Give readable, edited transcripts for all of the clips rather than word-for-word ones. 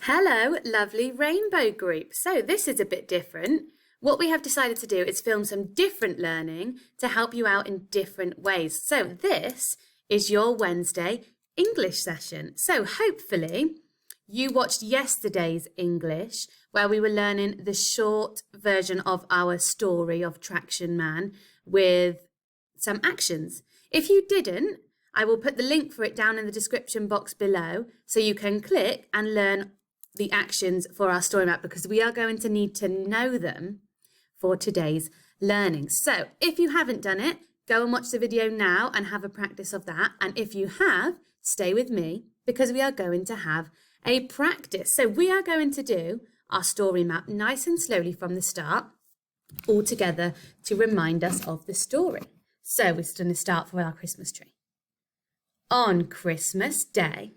Hello, lovely rainbow group. So this is a bit different. What we have decided to do is film some different learning to help you out in different ways. So this is your Wednesday English session. So hopefully you watched yesterday's English where we were learning the short version of our story of Traction Man with some actions. If you didn't, I will put the link for it down in the description box below so you can click and learn the actions for our story map because we are going to need to know them for today's learning. So if you haven't done it, go and watch the video now and have a practice of that. And if you have, stay with me because we are going to have a practice. So we are going to do our story map nice and slowly from the start, all together to remind us of the story. So we're going to start with our Christmas tree. On Christmas Day,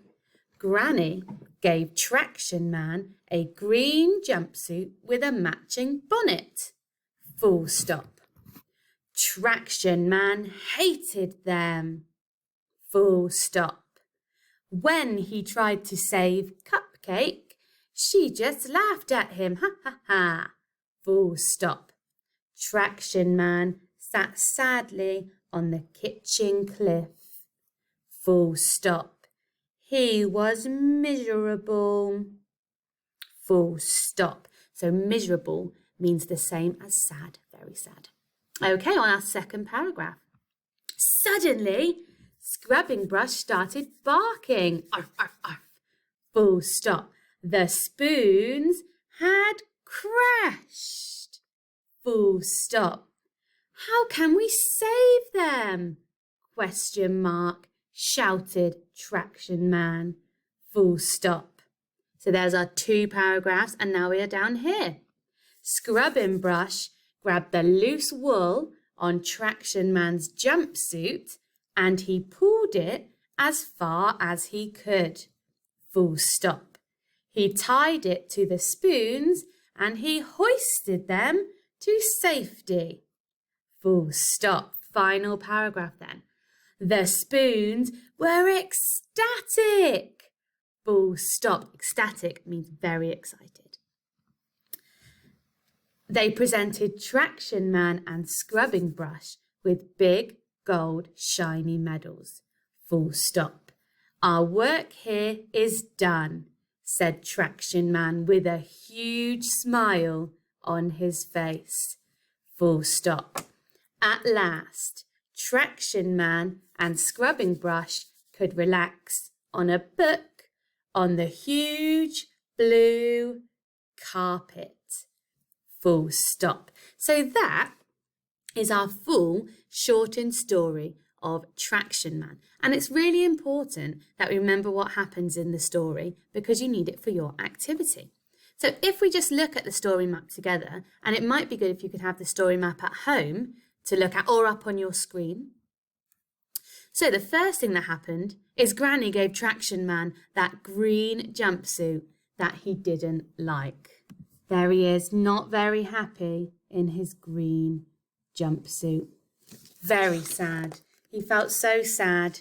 Granny gave Traction Man a green jumpsuit with a matching bonnet. Full stop. Traction Man hated them. Full stop. When he tried to save Cupcake, she just laughed at him. Ha ha ha. Full stop. Traction Man sat sadly on the kitchen cliff. Full stop. He was miserable. Full stop. So miserable means the same as sad, very sad. Okay, on our second paragraph. Suddenly, Scrubbing Brush started barking. Arf, arf, arf. Full stop. The spoons had crashed. Full stop. How can we save them? Question mark. Shouted Traction Man. Full stop. So there's our two paragraphs and now we are down here. Scrubbing Brush grabbed the loose wool on Traction Man's jumpsuit and he pulled it as far as he could. Full stop. He tied it to the spoons and he hoisted them to safety. Full stop. Final paragraph then. The spoons were ecstatic. Full stop. Ecstatic means very excited. They presented Traction Man and Scrubbing Brush with big gold shiny medals. Full stop. Our work here is done, said Traction Man with a huge smile on his face. Full stop. At last, Traction Man and Scrubbing Brush could relax on a book on the huge blue carpet. Full stop. So that is our full shortened story of Traction Man. And it's really important that we remember what happens in the story because you need it for your activity. So if we just look at the story map together, and it might be good if you could have the story map at home to look at or up on your screen. So the first thing that happened is Granny gave Traction Man that green jumpsuit that he didn't like. There he is, not very happy in his green jumpsuit. Very sad. He felt so sad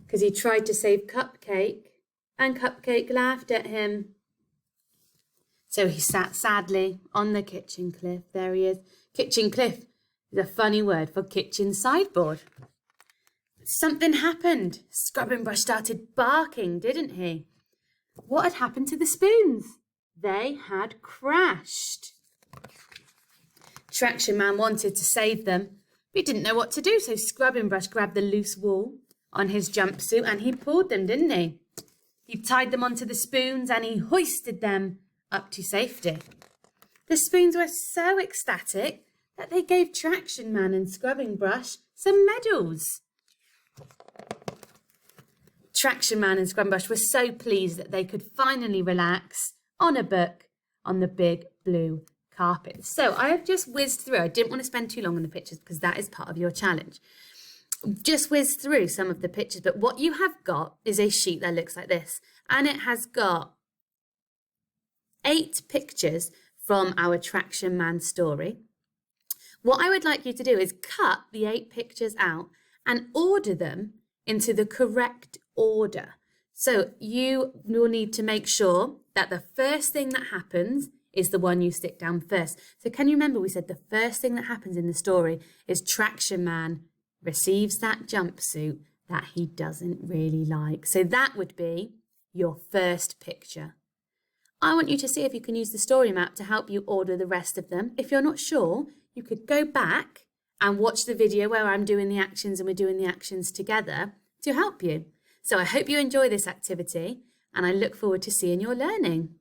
because he tried to save Cupcake and Cupcake laughed at him. So he sat sadly on the kitchen cliff. There he is. Kitchen cliff is a funny word for kitchen sideboard. Something happened. Scrubbing Brush started barking, didn't he? What had happened to the spoons? They had crashed. Traction Man wanted to save them, but he didn't know what to do, so Scrubbing Brush grabbed the loose wool on his jumpsuit and he pulled them, didn't he? He tied them onto the spoons and he hoisted them up to safety. The spoons were so ecstatic that they gave Traction Man and Scrubbing Brush some medals. Traction Man and Scrubbing Brush were so pleased that they could finally relax on a book on the big blue carpet. So I have just whizzed through. I didn't want to spend too long on the pictures because that is part of your challenge. Just whizzed through some of the pictures, but what you have got is a sheet that looks like this, and it has got 8 pictures from our Traction Man story. What I would like you to do is cut the 8 pictures out and order them into the correct order. So you will need to make sure that the first thing that happens is the one you stick down first. So can you remember we said the first thing that happens in the story is Traction Man receives that jumpsuit that he doesn't really like. So that would be your first picture. I want you to see if you can use the story map to help you order the rest of them. If you're not sure, you could go back and watch the video where I'm doing the actions and we're doing the actions together to help you. So I hope you enjoy this activity and I look forward to seeing your learning.